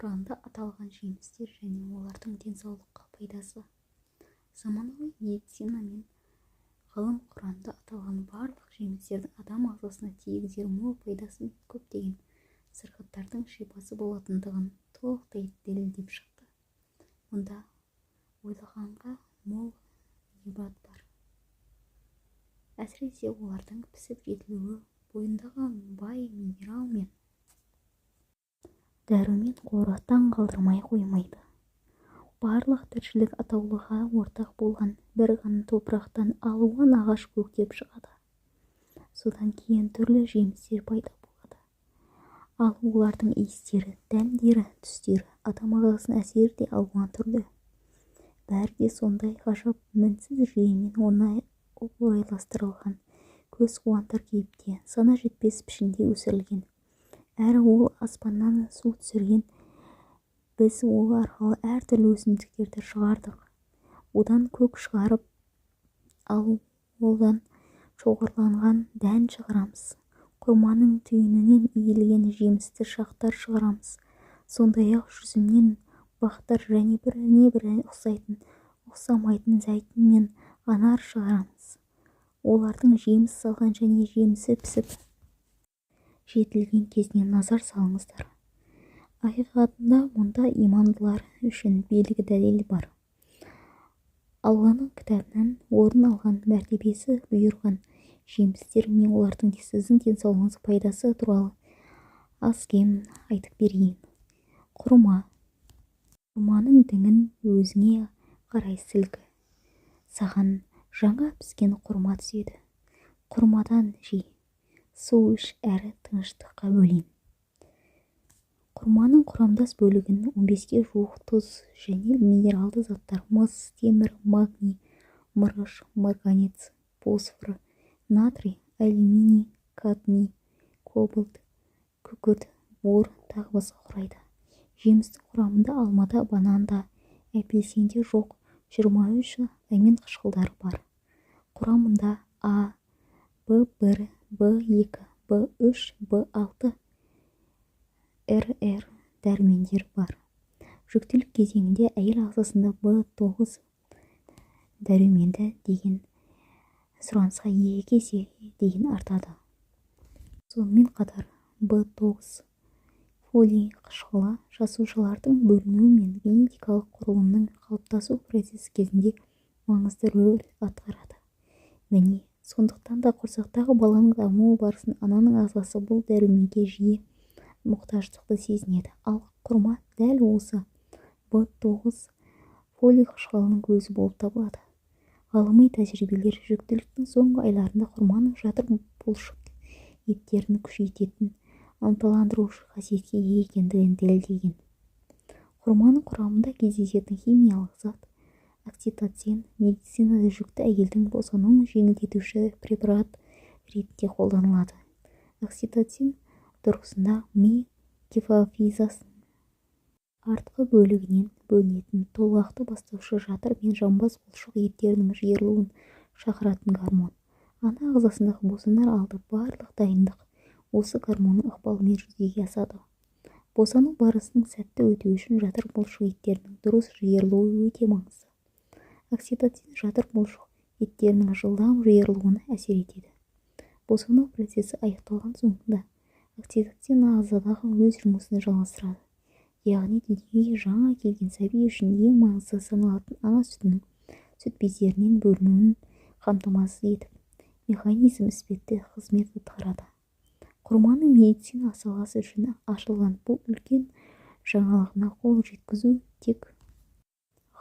Құранда аталған жемістер және олардың денсаулыққа пайдасы. Заманауи медицина мен ғылым Құранда аталған барлық жемістердің адам ағзасына тигізер мол пайдасы мен көптеген сырқаттардың шипасы болатындығын толықтай дәлелдеп шықты. Мұнда ойлағанға мол ғибрат бар. Әсіресе олардың пісіп жетілуі бойындағы бай минерал мен дәрумен қоры таң қалдырмай қоймайды. Барлық тіршілік атаулыға ортақ болған бір ғана топырақтан алуан ағаш көктеп шығады. Содан кейін түрлі жемістер пайда болады. Ал олардың иістері, дәмдері, түстері адам ағзасына әсері де алуан түрлі. Бәрі де сондай ғажап мінсіз жүйемен орайластырылған, көз қуантар кейіпте, сана жетпес пішінде өсірілген. Әрі ол аспаннан су түсірген. Біз ол арқылы әртүрлі өсімдіктерді шығардық. Одан көк шығарып, ал одан шоғырланған дән шығарамыз. Құрманың түйінінен иілген жемісті шақтар шығарамыз. Сондай-ақ жүзімнен бақтар және біріне-бірі ұқсамайтын зәйтүн мен анар шығарамыз. Олардың жеміс салған және жемісі пісіп жетілген кезіне назар салыңыздар. Ақиқатында мұнда имандылар үшін белгі дәлел бар. Алланың кітабынан орын алған мәртебесі бұйырған жемістер мен олардың сіздің денсаулығыңыз пайдасы туралы аз-кем айтып берейін. Құрма. Құрманың діңін өзіңе қарай сілкі. Саған жаңа піскен құрма түседі. Құрмадан жей. Су іш әрі тыныштыққа бөлен. Құрманың құрамдас бөлігін 15-ге жуық тұз және минералды заттар мыс, темір, магний, мырыш, марганец, фосфор, натрий, алюминий, кадмий, кобальт, күкірт, бор тағы басқа құрайды. Жемістің құрамында алмада, бананда, апельсинде жоқ 23 амин қышқылдары бар. Құрамында А, В1, В2, В3, В6, РР дәрумендер бар. Жүктілік кезеңінде әйел ағзасында В9 дәруменді деген сұранысқа 2 есе дейін артады. Сонымен қатар В9 фолий қышқылы жасушалардың бөлінуі мен генетикалық құрылымның қалыптасу процесі кезінде маңызды рөл атқарады. Міне, сондықтан да құрсақтағы баланың дамуы барысын ананың ағзасы бұл дәруменге жиі мұқтаждықты сезінеді. Ал құрма дәл осы В9 фолий қышқылының көзі болып табылады. Ғылыми тәжірибелер жүктіліктің соңғы айларында құрманың жатыр бұлшық еттерін күшейтетін, ынталандырушы қасиетке ие екендігін дәлелдеген. Құрманың құрамында кездесетін химиялық зат окситоцин медицинада жүкті әйелдің босануын жеңілдетуші препарат ретінде қолданылады. Окситоцин тұрғысында ми гипофизасының артқы бөлігінен бөлінетін толғақты бастаушы жатыр мен жамбас бұлшық еттерінің жиырылуын шақыратын гормон. Ана ағзасындағы босанар алды барлық дайындық осы гормонның ықпалымен жүзеге асады. Босану барысының сәтті өтуі үшін жатыр бұлшық еттерінің дұрыс жиырылуы өте маңызды. Окситоцин жатыр бұлшық еттерінің жылдам жиырылуына әсер етеді. Босану процесі аяқталған соңында окситоцин ағзадағы өз жұмысын жалғастырады. Яғни дүниеге жаңа келген сәби үшін ең маңызды саналатын ана сүтінің сүт бездерінен бөлінуін қамтамасыз етіп, механизм іспетті қызмет атқарады. Құрманың медицина саласы үшін ашылған бұл үлкен жаңалығына қол жеткізу тек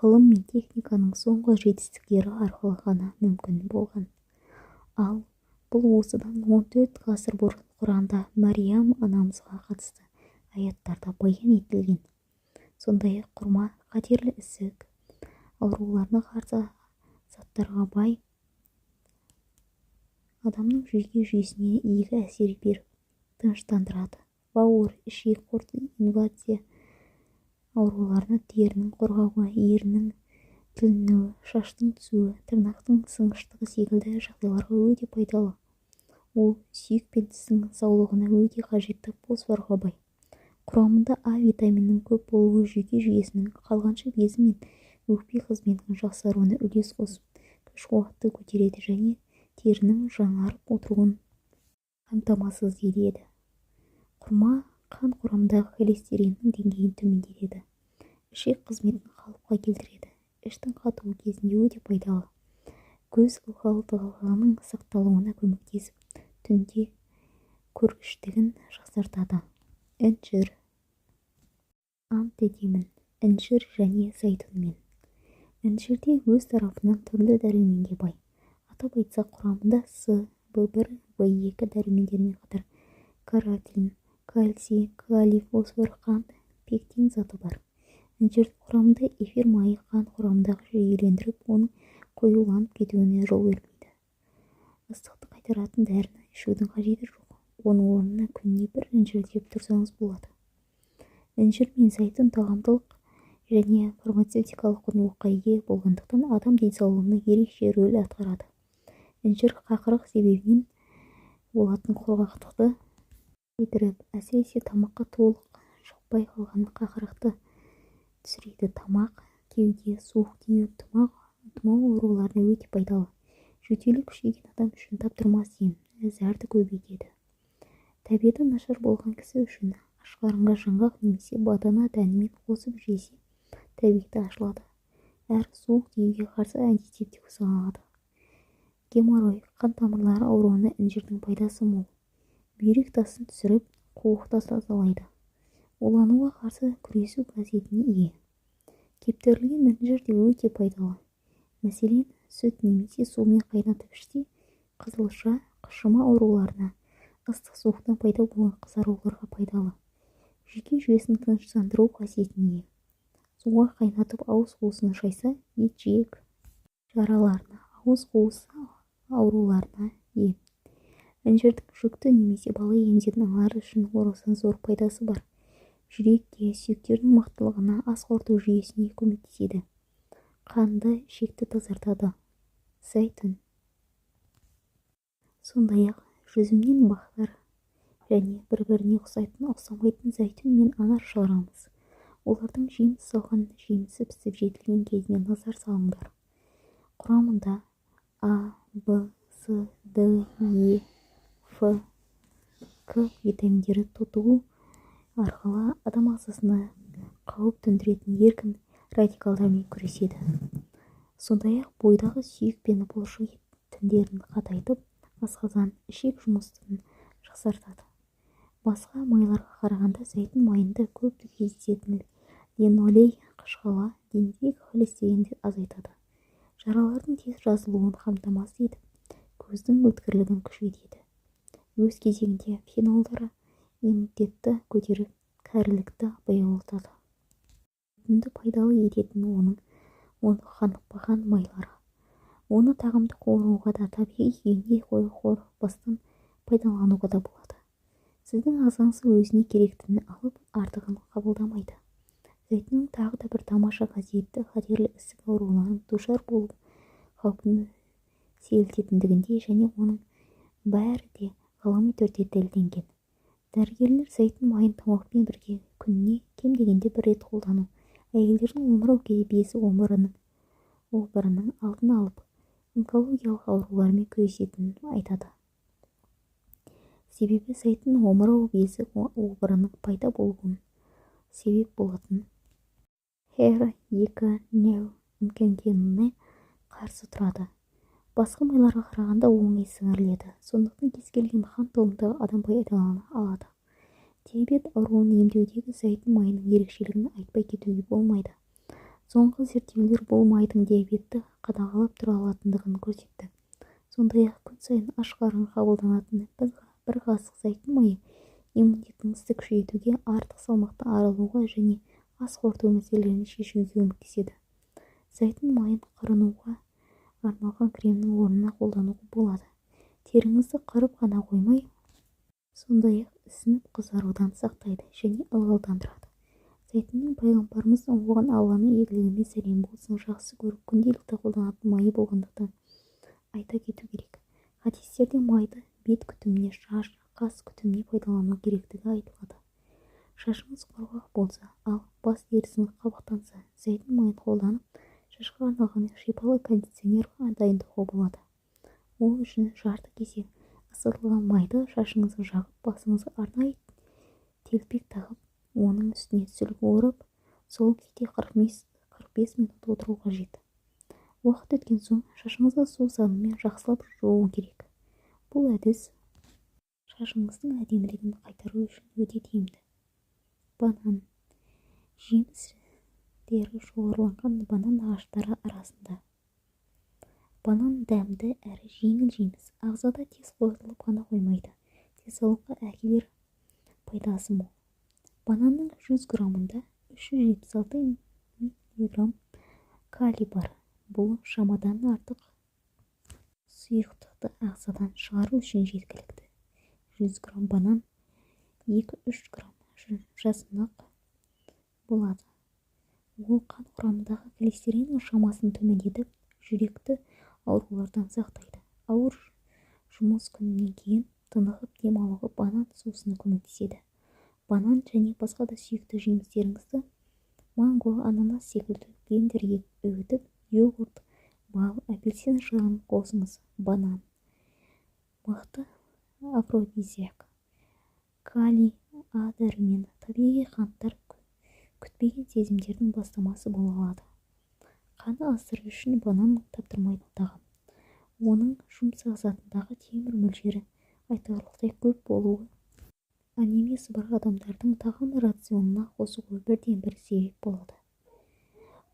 ғылым мен техниканың соңғы жетістіктері арқылы ғана мүмкін болған. Ал бұл осыдан 14 ғасыр бұрын Құранда Мариям анамызға қатысты аяттарда баян етілген. Сондай-ақ құрма қатерлі ісік ауруларына қарсы заттарға бай, адамның жүйке жүйесіне игі әсер беріп, тыныштандырады. Бауыр, ішек құрты инфекция ауруларына, терінің қорғауға, ерінің тілінуі, шаштың түсуі, тырнақтың сынғыштығы секілді жағдайларға өте пайдалы. Ол сүйек пен тістің саулығына өте қажетті фосфорға бай. Құрамында А витаминінің көп болуы жүйке жүйесінің қалғанша безі мен өкпе қызметінің жақсаруына үлес қосып, күш-қуатты көтереді және терінің жаңарып отыруын қамтамасыз етеді. Құрма қан құрамындағы холестериннің деңгейін төмендетеді. Ішек қызметін қалыпқа келтіреді. Іштің қатуы кезінде өте пайдалы. Көз ылғалдылығының сақталуына көмектесіп, түнде көргіштігін жақсартады. Інжір, антидемін, інжір және зәйтүнмен. Інжірде өз тарапынан түрлі дәруменге бай. Атап айтсақ, құрамында С, В1, В2 дәрумендермен қатар каротин, кальций, калий, фосфор, қант, пектин заты бар. Інжірдің құрамында эфир майы қан құрамындағы жүйелендіріп, оның қоюланып кетуіне жол бермейді. Ыстықты қайтаратын дәріні ішудің қажеті жоқ. Оның орнына күніне бір інжір жеп тұрсаңыз болады. Інжір мен зәйтүн тағамдылық және фармацевтикалық құндылыққа ие болғандықтан адам денсаулығына ерекше рөл атқарады. Інжір қақырық себебінен болатын құрғақтықты кетіріп, әсіресе тамаққа толық шықпай қалған қақырықты түсіреді. Тамақ, кеуде, суық тию, тұмау ауруларына өте пайдалы. Жөтелі күшейген адам үшін таптырмас ем, зәрді көбейтеді. Тәбеті нашар болған кісі үшін ашқарынға жаңғақ немесе бадана дәнімен қосып жесе, тәбеті ашылады. Әрі суық тиюге қарсы антисептик саналады. Геморрой, қан тамырлары ауруына інжірдің пайдасы мол. Бүйрек тасын түсіріп, қуықты тазалайды. Улануға қарсы күресу қасиетіне ие. Кептірілген інжір де өте пайдалы. Мәселен, сүт немесе сумен қайнатып ішсе, қызылша, қышыма ауруларына, ыстық суықтан пайда болған қызаруларға пайдалы. Жүйке жүйесін тыныштандыру қасиетіне ие. Суға қайнатып ауыз қуысына шайса, ет жиек жараларына, ауыз қуысы ауруларына ем. Інжірдің жүкті немесе бала емдетін аналар үшін орасан зор пайдасы бар. Жүрекке, сүйектердің мықтылығына, ас қорыту жүйесіне көмектеседі. Қанды, ішекті тазартады. Зәйтүн. Сондай-ақ жүзімнен бақтар және бір-біріне ұқсамайтын зәйтүн мен анар шығарамыз. Олардың жеміс салған, жемісі пісіп жетілген кезіне назар салыңдар. Құрамында А, В, С, Д, Е, Ф, К витаминдері тотығу арқылы адам ағзасына қауіп төндіретін еркін радикалдармен күреседі. Сондай-ақ бойдағы сүйек пен бұлшық ет тіндерін қатайтып, асқазан, ішек жұмысын жақсартады. Басқа майларға қарағанда зәйтүн майында көп кездесетін линолей қышқылы денедегі холестеринді азайтады. Жаралардың тез жазылуын қамтамасыз етіп, көздің өткірлігін күшейтеді. Өз кезегінде фенолдары иммунитетті көтеріп, кәрілікті баяулатады. Зәйтүнді пайдалы ететін оны қанықпаған майлары. Оны тағамды қуыруға да, табиғи күйінде қорықпастан пайдалануға да болады. Сіздің ағзаңыз өзіне керектіні алып, артығын қабылдамайды. Зәйтүннің тағы да бір тамаша қасиеті қатерлі ісік ауруларының душар болу қаупін сейілтетіндігінде және оның бәрі де ғылыми түрде дәлелденген. Дәрігерлер зәйтүн майын тамақпен бірге күніне кем дегенде бір рет қолдану әйелдердің омырау безі обырының алдын алып, онкологиялық аурулармен күресетінін айтады. Себебі зәйтүн омырау безі обырының пайда болуын себеп болатын HER2 онкогеніне қарсы тұрады. Басқа майларға қарағанда оңай сіңіріледі. Сондықтан кез келген қан тобындағы адам пайдалана алады. Диабет ауруын емдеудегі зәйтүн майының ерекшелігін айтпай кетуге болмайды. Соңғы зерттеулер бұл майдың диабетті қадағалап тұра алатындығын көрсетті. Сондай-ақ күн сайын аш қарынға қабылданатын бір қасық зәйтүн майы иммунитетіңізді күшейтуге, артық салмақтан арылуға және ас қорыту мәселелерін шешуге көмектеседі. Зәйтүн майын қырынуға арналған кремнің орнына қолдануға болады. Теріңізді қырып қана қоймай, сондай-ақ ісініп қызарудан сақтайды және ылғалдандырады. Зәйтүннің пайғамбарымыздың оған Алланың игілігіне сәлем болсын жақсы көріп күнделікті қолданатын майы болғандықтан айта кету керек. Хадистерде майды бет күтіміне, шаш, қас күтіміне пайдалану керектігі айтылады. Шашыңыз құрғақ болса, ал бас терісіңіз қабықтанса, зәйтүн майын қолданып, шашқа арналған шипалы кондиционер дайындауға болады. Ол үшін жарты кесе ысытылған майды шашыңызға жағып, басыңызға арнайы телпек тағып, оның үстіне сүлгі орып, сол күйде 45 минут отыру қажет. Уақыт өткен соң шашыңызды су сабынмен жақсылап жуу керек. Бұл әдіс шашыңыздың әдемілігін қайтару үшін өте тиімді. Банан. Жемістері шоғырланған банан ағаштары арасында. Банан дәмді әрі жеңіл жеміс. Ағзада тез қорытылып қана қоймайды, денсаулыққа әкелер пайдасы мол. Бананның 100 граммында 376 мг калий бар. Бұл шамадан артық сұйықтықты ағзадан шығару үшін жеткілікті. 100 грамм банан 2-3 грамм жасынақ болады. Ол қан құрамындағы холестериннің шамасын төмендетіп, жүректі аурулардан сақтайды. Ауыр жұмыс күнінен кейін тынығып демалуға банан сусыны көмектеседі. Банан және басқа да сүйікті жемістеріңізді манго, ананас секілді блендерге өтіп, йогурт, бал, апельсин шырынын қосыңыз. Банан мықты афродизиак. Калий, А дәрумені, табиғи қанттар күтпеген сезімдердің бастамасы бола алады. Қаны аздыру үшін банан таптырмайтын тағам. Оның жұмсақ затындағы темір мөлшері айтарлықтай көп болуы анемиясы бар адамдардың тағам рационына қосуға бірден-бір себеп болады.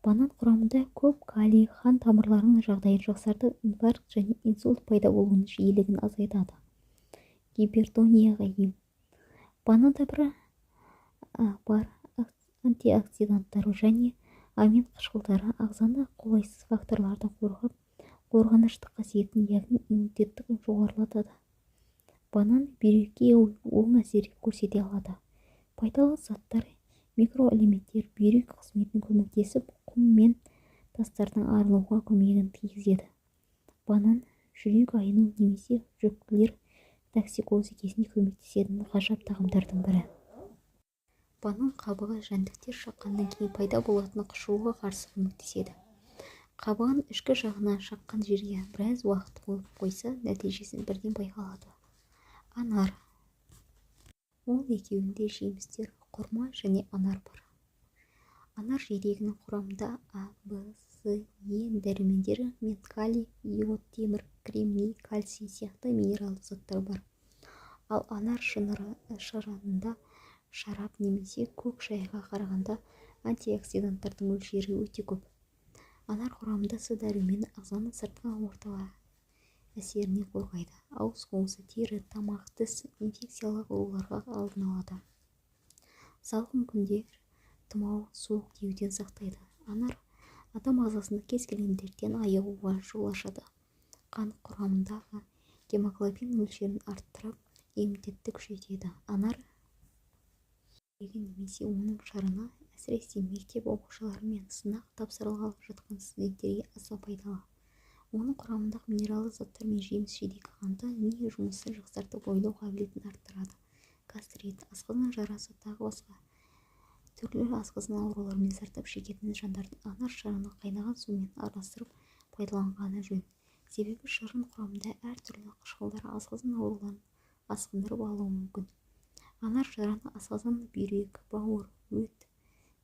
Банан құрамында көп калий қан тамырларының жағдайын жақсартып, инфаркт және инсульт пайда болуының жиілігін азайтады. Гипертонияға ем. Бананда бар антиоксиданттары және амин қышқылдары ағзаны қолайсыз факторлардан қорғап, қорғаныштық қасиетін, яғни иммунитеттігін жоғарылатады. Банан бүйрекке оң әсер көрсете алады. Пайдалы заттар, микроэлементтер бүйрек қызметін көмектесіп, құм мен тастардың арылуға көмегін тигізеді. Банан жүрек айну немесе жүктілер токсикозы кезінде көмектесетін ғажап тағамдардың бірі. Банан қабығы жәндіктер шаққаннан кейін пайда болатын қышуға қарсы көмектеседі. Қабығын ішкі жағынан шаққан жерге біраз уақыт қойып қойса, нәтижесін бірден байқалады. Анар. Ол екеуінде жемістер, құрма және анар бар. Анар жидегінің құрамында А, Б, С, Е дәрумендері мен калий, йод, темір, кремний, кальций сияқты минералды заттар бар. Ал анар шырынында шарап немесе көк шайға қарағанда антиоксиданттардың мөлшері өте көп. Анар құрамында С дәрумені ағзаның сыртқы ортаға әсерінен қорғайды. Ауыз қуысы, тері, тамақ, тіс инфекциялық ауруларға алдын алады. Салқын күндер тұмау, суық тиюден сақтайды. Анар адам ағзасында кез келген дерттен айығуға жол ашады. Қан құрамындағы гемоглобин мөлшерін арттырып, иммунитетті күшейтеді. Анар немесе оның шарына әсіресе мектеп оқушылары мен сынақ тапсырылғалы жатқан студенттерге аса пайдалы. Оның құрамындағы минералды заттар мен жеміс жидегі қанды ми жұмысын жақсартып, ойлау қабілетін арттырады. Гастрит, асқазан жарасы тағы басқа түрлі асқазан ауруларымен зардап шегетін жандардың анар шырынын қайнаған сумен араластырып пайдаланғаны жөн. Себебі шырын құрамында әртүрлі қышқылдар асқазан ауруларын асқындырып алуы мүмкін. Анар шырыны асқазан, бүйрек, бауыр, өт,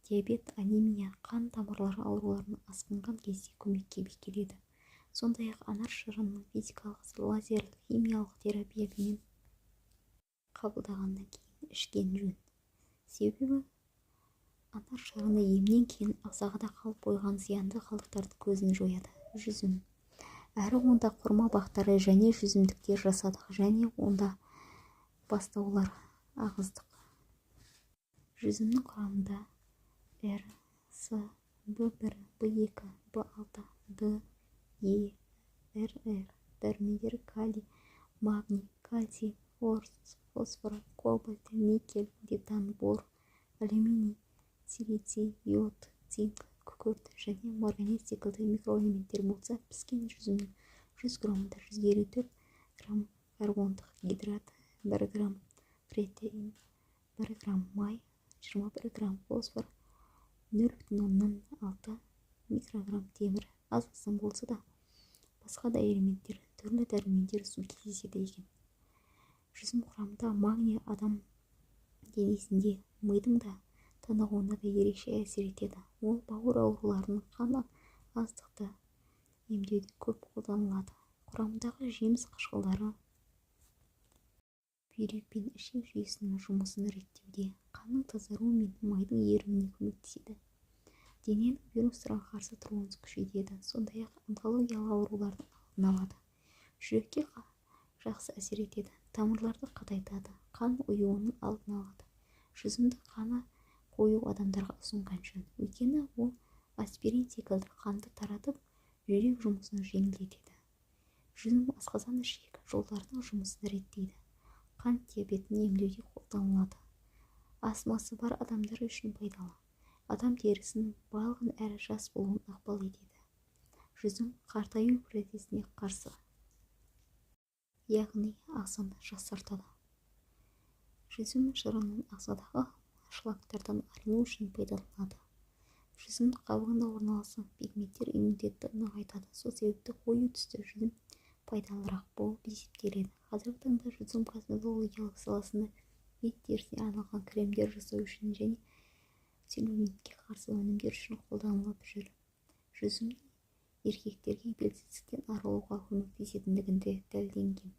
диабет, анемия, қан тамырлары ауруларының асқынған кезде көмекке келеді. Сондай-ақ анар шырынының физикалық, лазерлік, химиялық терапиямен қабылдағаннан кейін ішкен жөн. Себебі анар шырыны емнен кейін ағзада қалып қойған зиянды қалдықтарды көзін жояды. Жүзім. Әрі онда құрма бақтары және жүзімдіктер жасадық, және онда бастаулар ағыздық. Жүзімнің құрамында Р, С, В1, В2, В6, Д, Е, РР дәрумендері калий, магний, кальций, фосфор, кобальт, никель, титан, бор, алюминий, силиций, йод, цинк, күкірт және марганец секілді микроэлементтер болса, піскен жүзімнің 100 граммында 154 грамм карбондық гидрат, 1 грамм протеин, 1 грамм май 21 грамм фосфор, 0,6 микрограмм темір. Аз басым болса да, басқа да элементтер, түрлі дәрумендер су кездеседі екен. Жүзім құрамында магний адам денесінде, мидың да тынығуына да ерекше әсер етеді. Ол бауыр ауруларының, қан аздықты емдеуде көп қолданылады. Құрамындағы жеміс қышқылдары бүйрек пен ішек жүйесінің жұмысын реттеуде, қанның тазаруы мен майдың еріміне көмектеседі. Дененің вирустарға қарсы тұруын күшейтеді, сондай-ақ онкологиялық аурулардың алдын алады. Жүрекке жақсы әсер етеді, тамырларды қатайтады, қан ұюының алдын алады. Жүзімді қаны қою адамдарға ұсынған жөн, өйткені ол аспирин секілді қанды таратып, жүрек жұмысын жеңілдетеді. Жүзім асқазан ішек жолдарының жұмысын реттейді. Қант диабетін емдеуде қолданылады. Астмасы бар адамдар үшін пайдалы. Адам терісінің балғын әрі жас болуын ықпал етеді. Жүзім қартаю процесіне қарсы, яғни ағзаны жасартады. Жүзім шырынын ағзадағы шлактардан арылу үшін пайдаланады. Жүзім қабығында орналасқан пигменттер иммунитетті нығайтады. Сол себепті қою түсті жүзім пайдалырақ болып есептеледі. Қазіргі таңда жүзім косметологиялық саласында бет терісіне арналған кремдер жасау үшін және целлюлитке қарсы өнімдер үшін қолданылып жүр. Жүзім еркектерге белсіздіктен арылуға көмектесетіндігінде дәлелденген.